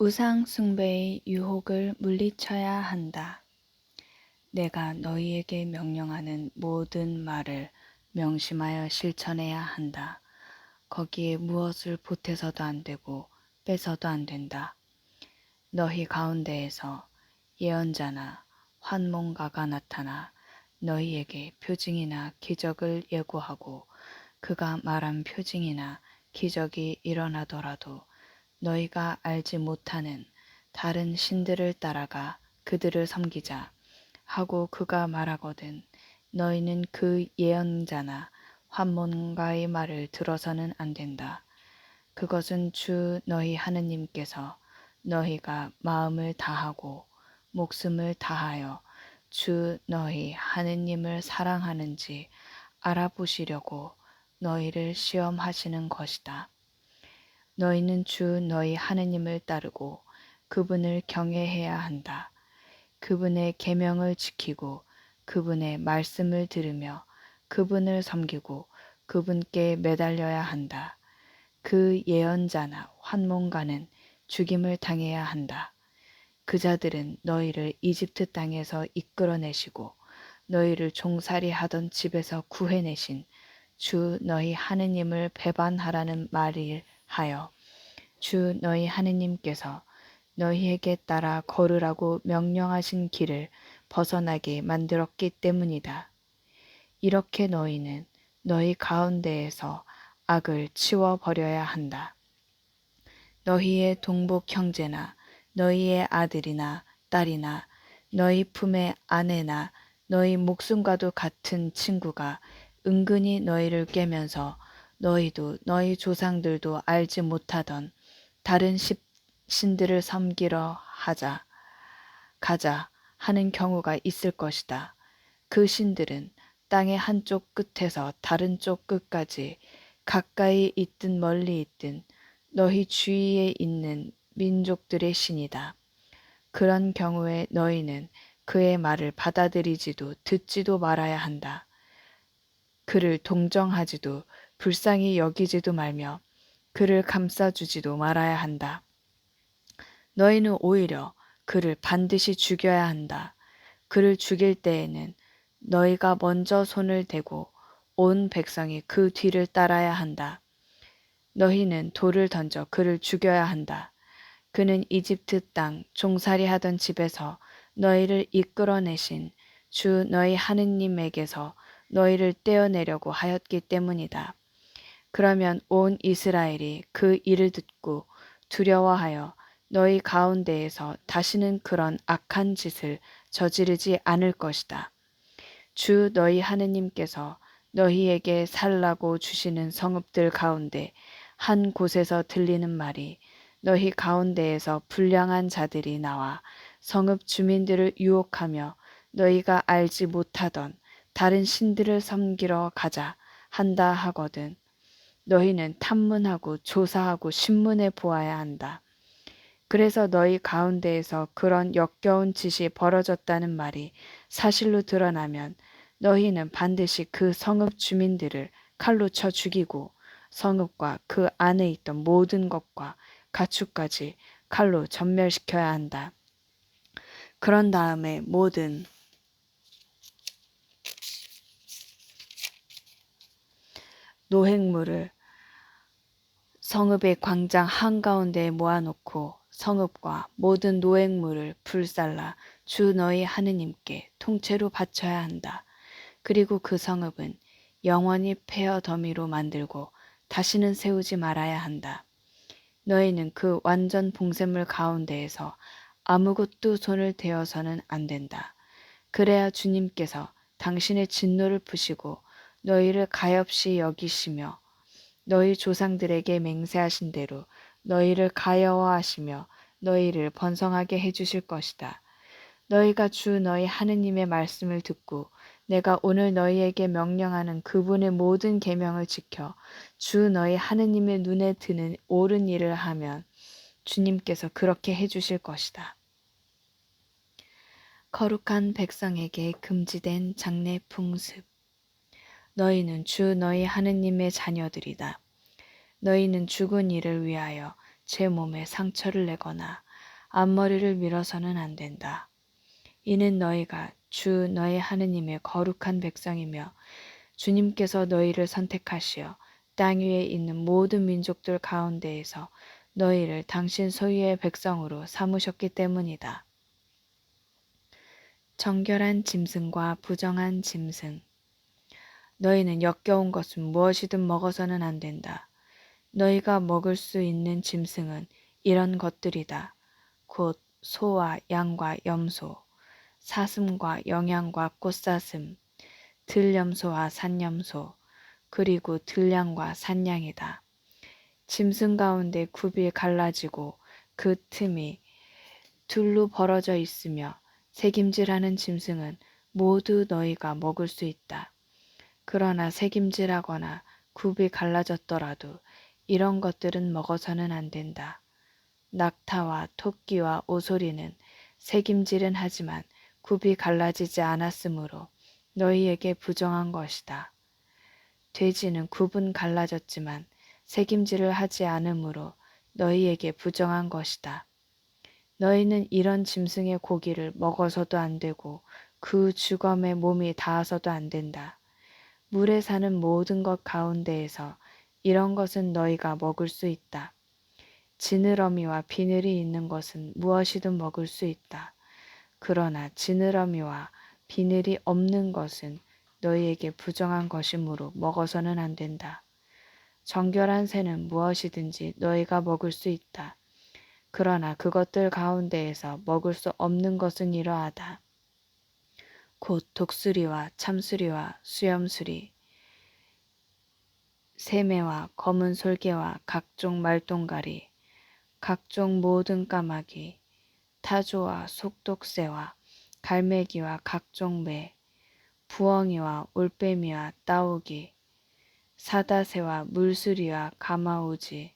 우상 숭배의 유혹을 물리쳐야 한다. 내가 너희에게 명령하는 모든 말을 명심하여 실천해야 한다. 거기에 무엇을 보태서도 안 되고 빼서도 안 된다. 너희 가운데에서 예언자나 환몽가가 나타나 너희에게 표징이나 기적을 예고하고 그가 말한 표징이나 기적이 일어나더라도 너희가 알지 못하는 다른 신들을 따라가 그들을 섬기자 하고 그가 말하거든 너희는 그 예언자나 환문가의 말을 들어서는 안 된다. 그것은 주 너희 하느님께서 너희가 마음을 다하고 목숨을 다하여 주 너희 하느님을 사랑하는지 알아보시려고 너희를 시험하시는 것이다. 너희는 주 너희 하느님을 따르고 그분을 경외해야 한다. 그분의 계명을 지키고 그분의 말씀을 들으며 그분을 섬기고 그분께 매달려야 한다. 그 예언자나 환몽가는 죽임을 당해야 한다. 그 자들은 너희를 이집트 땅에서 이끌어내시고 너희를 종살이 하던 집에서 구해내신 주 너희 하느님을 배반하라는 말을 하여 주 너희 하느님께서 너희에게 따라 걸으라고 명령하신 길을 벗어나게 만들었기 때문이다. 이렇게 너희는 너희 가운데에서 악을 치워버려야 한다. 너희의 동복 형제나 너희의 아들이나 딸이나 너희 품의 아내나 너희 목숨과도 같은 친구가 은근히 너희를 꿰면서 너희도 너희 조상들도 알지 못하던 다른 신들을 섬기러 가자 하는 경우가 있을 것이다. 그 신들은 땅의 한쪽 끝에서 다른 쪽 끝까지 가까이 있든 멀리 있든 너희 주위에 있는 민족들의 신이다. 그런 경우에 너희는 그의 말을 받아들이지도 듣지도 말아야 한다. 그를 동정하지도 불쌍히 여기지도 말며 그를 감싸주지도 말아야 한다. 너희는 오히려 그를 반드시 죽여야 한다. 그를 죽일 때에는 너희가 먼저 손을 대고 온 백성이 그 뒤를 따라야 한다. 너희는 돌을 던져 그를 죽여야 한다. 그는 이집트 땅 종살이 하던 집에서 너희를 이끌어내신 주 너희 하느님에게서 너희를 떼어내려고 하였기 때문이다. 그러면 온 이스라엘이 그 일을 듣고 두려워하여 너희 가운데에서 다시는 그런 악한 짓을 저지르지 않을 것이다. 주 너희 하느님께서 너희에게 살라고 주시는 성읍들 가운데 한 곳에서 들리는 말이 너희 가운데에서 불량한 자들이 나와 성읍 주민들을 유혹하며 너희가 알지 못하던 다른 신들을 섬기러 가자 한다 하거든. 너희는 탐문하고 조사하고 신문해 보아야 한다. 그래서 너희 가운데에서 그런 역겨운 짓이 벌어졌다는 말이 사실로 드러나면 너희는 반드시 그 성읍 주민들을 칼로 쳐 죽이고 성읍과 그 안에 있던 모든 것과 가축까지 칼로 전멸시켜야 한다. 그런 다음에 모든 노획물을 성읍의 광장 한가운데에 모아놓고 성읍과 모든 노획물을 불살라 주 너희 하느님께 통째로 바쳐야 한다. 그리고 그 성읍은 영원히 폐허 더미로 만들고 다시는 세우지 말아야 한다. 너희는 그 완전 봉쇄물 가운데에서 아무것도 손을 대어서는 안 된다. 그래야 주님께서 당신의 진노를 푸시고 너희를 가엾이 여기시며 너희 조상들에게 맹세하신 대로 너희를 가여워하시며 너희를 번성하게 해주실 것이다. 너희가 주 너희 하느님의 말씀을 듣고 내가 오늘 너희에게 명령하는 그분의 모든 계명을 지켜 주 너희 하느님의 눈에 드는 옳은 일을 하면 주님께서 그렇게 해주실 것이다. 거룩한 백성에게 금지된 장례 풍습. 너희는 주 너희 하느님의 자녀들이다. 너희는 죽은 이를 위하여 제 몸에 상처를 내거나 앞머리를 밀어서는 안 된다. 이는 너희가 주 너희 하느님의 거룩한 백성이며 주님께서 너희를 선택하시어 땅 위에 있는 모든 민족들 가운데에서 너희를 당신 소유의 백성으로 삼으셨기 때문이다. 정결한 짐승과 부정한 짐승. 너희는 역겨운 것은 무엇이든 먹어서는 안 된다. 너희가 먹을 수 있는 짐승은 이런 것들이다. 곧 소와 양과 염소, 사슴과 영양과 꽃사슴, 들염소와 산염소, 그리고 들량과 산양이다. 짐승 가운데 굽이 갈라지고 그 틈이 둘로 벌어져 있으며 새김질하는 짐승은 모두 너희가 먹을 수 있다. 그러나 새김질하거나 굽이 갈라졌더라도 이런 것들은 먹어서는 안 된다. 낙타와 토끼와 오소리는 새김질은 하지만 굽이 갈라지지 않았으므로 너희에게 부정한 것이다. 돼지는 굽은 갈라졌지만 새김질을 하지 않으므로 너희에게 부정한 것이다. 너희는 이런 짐승의 고기를 먹어서도 안 되고 그 주검에 몸이 닿아서도 안 된다. 물에 사는 모든 것 가운데에서 이런 것은 너희가 먹을 수 있다. 지느러미와 비늘이 있는 것은 무엇이든 먹을 수 있다. 그러나 지느러미와 비늘이 없는 것은 너희에게 부정한 것이므로 먹어서는 안 된다. 정결한 새는 무엇이든지 너희가 먹을 수 있다. 그러나 그것들 가운데에서 먹을 수 없는 것은 이러하다. 곧 독수리와 참수리와 수염수리, 새매와 검은 솔개와 각종 말똥가리, 각종 모든 까마귀, 타조와 속독새와 갈매기와 각종 매, 부엉이와 올빼미와 따오기, 사다새와 물수리와 가마오지,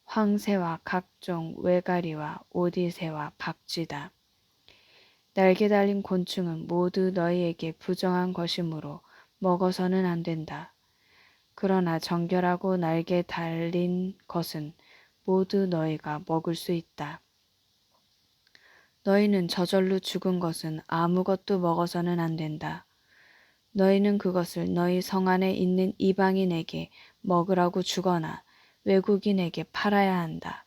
황새와 각종 외가리와 오디새와 박쥐다. 날개 달린 곤충은 모두 너희에게 부정한 것이므로 먹어서는 안 된다. 그러나 정결하고 날개 달린 것은 모두 너희가 먹을 수 있다. 너희는 저절로 죽은 것은 아무것도 먹어서는 안 된다. 너희는 그것을 너희 성 안에 있는 이방인에게 먹으라고 주거나 외국인에게 팔아야 한다.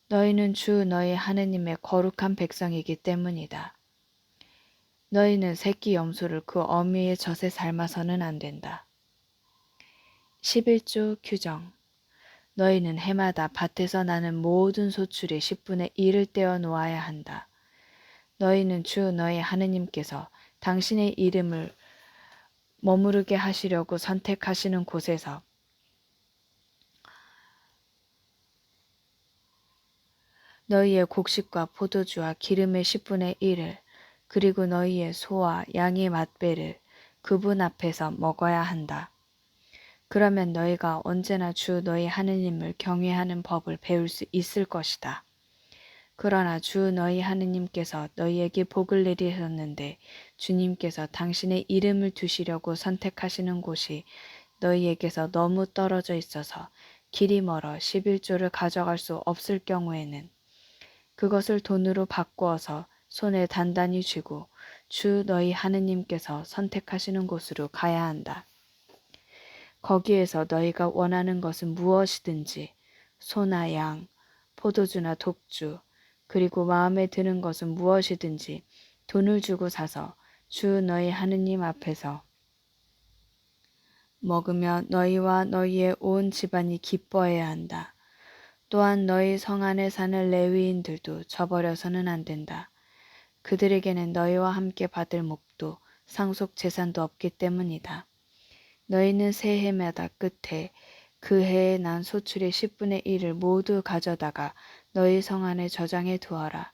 너희는 주 너희 하느님의 거룩한 백성이기 때문이다. 너희는 새끼 염소를 그 어미의 젖에 삶아서는 안 된다. 11조 규정. 너희는 해마다 밭에서 나는 모든 소출의 10분의 1을 떼어 놓아야 한다. 너희는 주 너희 하느님께서 당신의 이름을 머무르게 하시려고 선택하시는 곳에서 너희의 곡식과 포도주와 기름의 10분의 1을 그리고 너희의 소와 양의 맛배를 그분 앞에서 먹어야 한다. 그러면 너희가 언제나 주 너희 하느님을 경외하는 법을 배울 수 있을 것이다. 그러나 주 너희 하느님께서 너희에게 복을 내리셨는데 주님께서 당신의 이름을 두시려고 선택하시는 곳이 너희에게서 너무 떨어져 있어서 길이 멀어 11조를 가져갈 수 없을 경우에는 그것을 돈으로 바꾸어서 손에 단단히 쥐고 주 너희 하느님께서 선택하시는 곳으로 가야 한다. 거기에서 너희가 원하는 것은 무엇이든지 소나 양, 포도주나 독주, 그리고 마음에 드는 것은 무엇이든지 돈을 주고 사서 주 너희 하느님 앞에서 먹으며 너희와 너희의 온 집안이 기뻐해야 한다. 또한 너희 성 안에 사는 레위인들도 저버려서는 안 된다. 그들에게는 너희와 함께 받을 목도 상속 재산도 없기 때문이다. 너희는 새해마다 끝에 그 해에 난 소출의 10분의 1을 모두 가져다가 너희 성 안에 저장해 두어라.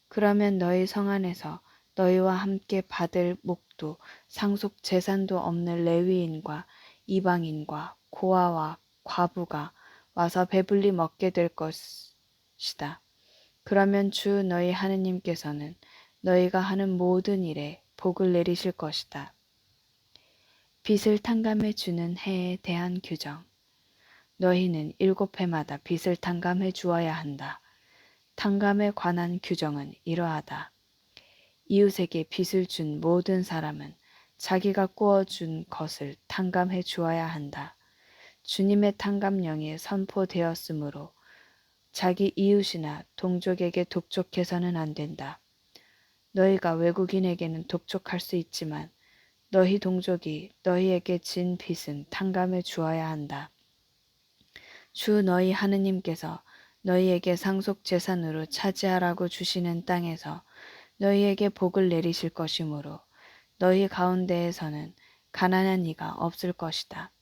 그러면 너희 성 안에서 너희와 함께 받을 목도 상속 재산도 없는 레위인과 이방인과 고아와 과부가 와서 배불리 먹게 될 것이다. 그러면 주 너희 하느님께서는 너희가 하는 모든 일에 복을 내리실 것이다. 빚을 탕감해 주는 해에 대한 규정. 너희는 7해마다 빚을 탕감해 주어야 한다. 탕감에 관한 규정은 이러하다. 이웃에게 빚을 준 모든 사람은 자기가 꾸어준 것을 탕감해 주어야 한다. 주님의 탕감령이 선포되었으므로 자기 이웃이나 동족에게 독촉해서는 안 된다. 너희가 외국인에게는 독촉할 수 있지만 너희 동족이 너희에게 진 빚은 탕감해 주어야 한다. 주 너희 하느님께서 너희에게 상속 재산으로 차지하라고 주시는 땅에서 너희에게 복을 내리실 것이므로 너희 가운데에서는 가난한 이가 없을 것이다.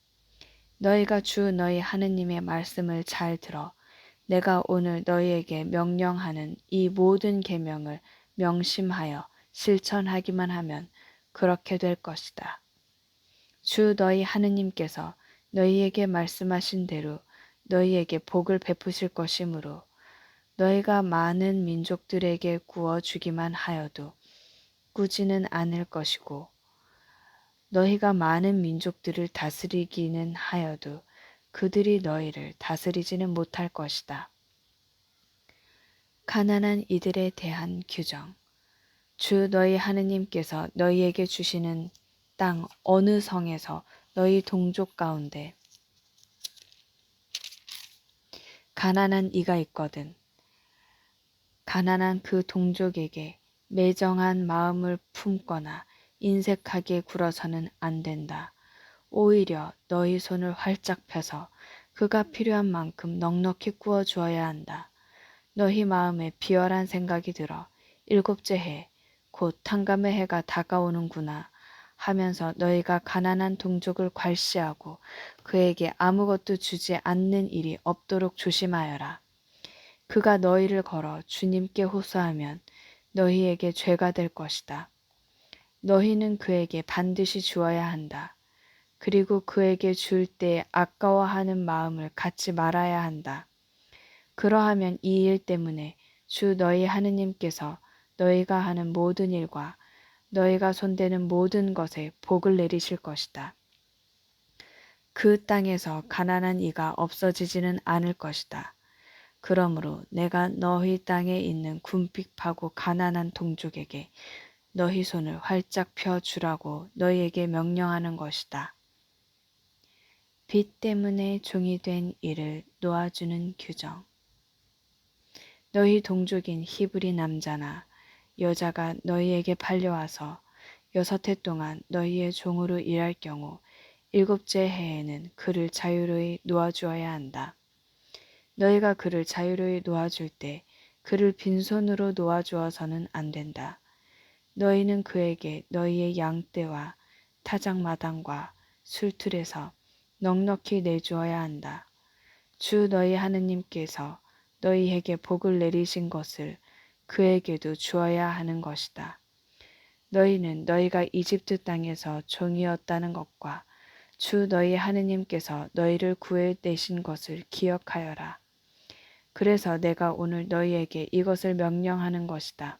너희가 주 너희 하느님의 말씀을 잘 들어 내가 오늘 너희에게 명령하는 이 모든 계명을 명심하여 실천하기만 하면 그렇게 될 것이다. 주 너희 하느님께서 너희에게 말씀하신 대로 너희에게 복을 베푸실 것이므로 너희가 많은 민족들에게 구워 주기만 하여도 꾸지는 않을 것이고 너희가 많은 민족들을 다스리기는 하여도 그들이 너희를 다스리지는 못할 것이다. 가난한 이들에 대한 규정. 주 너희 하느님께서 너희에게 주시는 땅 어느 성에서 너희 동족 가운데 가난한 이가 있거든 가난한 그 동족에게 매정한 마음을 품거나 인색하게 굴어서는 안 된다. 오히려 너희 손을 활짝 펴서 그가 필요한 만큼 넉넉히 구워 주어야 한다. 너희 마음에 비열한 생각이 들어 일곱째 해, 곧 탕감의 해가 다가오는구나 하면서 너희가 가난한 동족을 괄시하고 그에게 아무것도 주지 않는 일이 없도록 조심하여라. 그가 너희를 걸어 주님께 호소하면 너희에게 죄가 될 것이다. 너희는 그에게 반드시 주어야 한다. 그리고 그에게 줄 때 아까워하는 마음을 갖지 말아야 한다. 그러하면 이 일 때문에 주 너희 하느님께서 너희가 하는 모든 일과 너희가 손대는 모든 것에 복을 내리실 것이다. 그 땅에서 가난한 이가 없어지지는 않을 것이다. 그러므로 내가 너희 땅에 있는 궁핍하고 가난한 동족에게 너희 손을 활짝 펴 주라고 너희에게 명령하는 것이다. 빚 때문에 종이 된 이를 놓아주는 규정. 너희 동족인 히브리 남자나 여자가 너희에게 팔려와서 6해 동안 너희의 종으로 일할 경우 7째 해에는 그를 자유로이 놓아주어야 한다. 너희가 그를 자유로이 놓아줄 때 그를 빈손으로 놓아주어서는 안 된다. 너희는 그에게 너희의 양떼와 타작마당과 술틀에서 넉넉히 내주어야 한다. 주 너희 하느님께서 너희에게 복을 내리신 것을 그에게도 주어야 하는 것이다. 너희는 너희가 이집트 땅에서 종이었다는 것과 주 너희 하느님께서 너희를 구해내신 것을 기억하여라. 그래서 내가 오늘 너희에게 이것을 명령하는 것이다.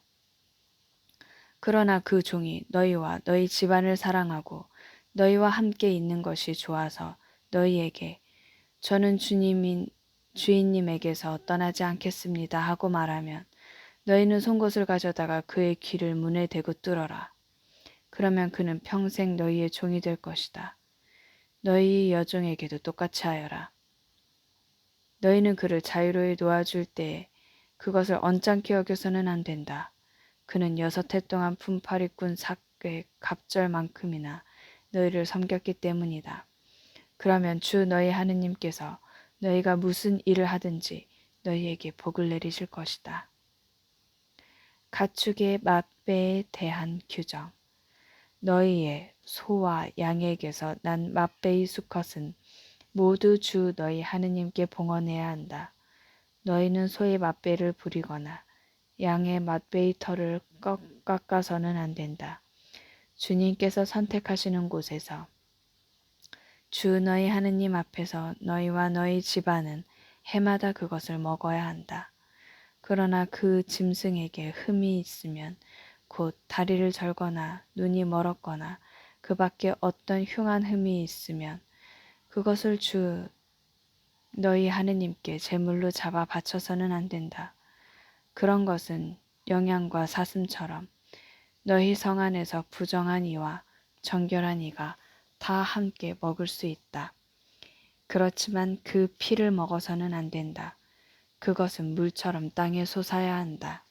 그러나 그 종이 너희와 너희 집안을 사랑하고 너희와 함께 있는 것이 좋아서 너희에게 저는 주인님에게서 떠나지 않겠습니다 하고 말하면 너희는 송곳을 가져다가 그의 귀를 문에 대고 뚫어라. 그러면 그는 평생 너희의 종이 될 것이다. 너희 여종에게도 똑같이 하여라. 너희는 그를 자유로이 놓아줄 때에 그것을 언짢게 여겨서는 안 된다. 그는 6해 동안 품팔이꾼 삭괴 갑절만큼이나 너희를 섬겼기 때문이다. 그러면 주 너희 하느님께서 너희가 무슨 일을 하든지 너희에게 복을 내리실 것이다. 가축의 맛배에 대한 규정. 너희의 소와 양에게서 난 맛배의 수컷은 모두 주 너희 하느님께 봉헌해야 한다. 너희는 소의 맛배를 부리거나 양의 맛배의 털을 깎아서는 안 된다. 주님께서 선택하시는 곳에서 주 너희 하느님 앞에서 너희와 너희 집안은 해마다 그것을 먹어야 한다. 그러나 그 짐승에게 흠이 있으면 곧 다리를 절거나 눈이 멀었거나 그 밖에 어떤 흉한 흠이 있으면 그것을 주 너희 하느님께 제물로 잡아 바쳐서는 안 된다. 그런 것은 영양과 사슴처럼 너희 성 안에서 부정한 이와 정결한 이가 다 함께 먹을 수 있다. 그렇지만 그 피를 먹어서는 안 된다. 그것은 물처럼 땅에 솟아야 한다.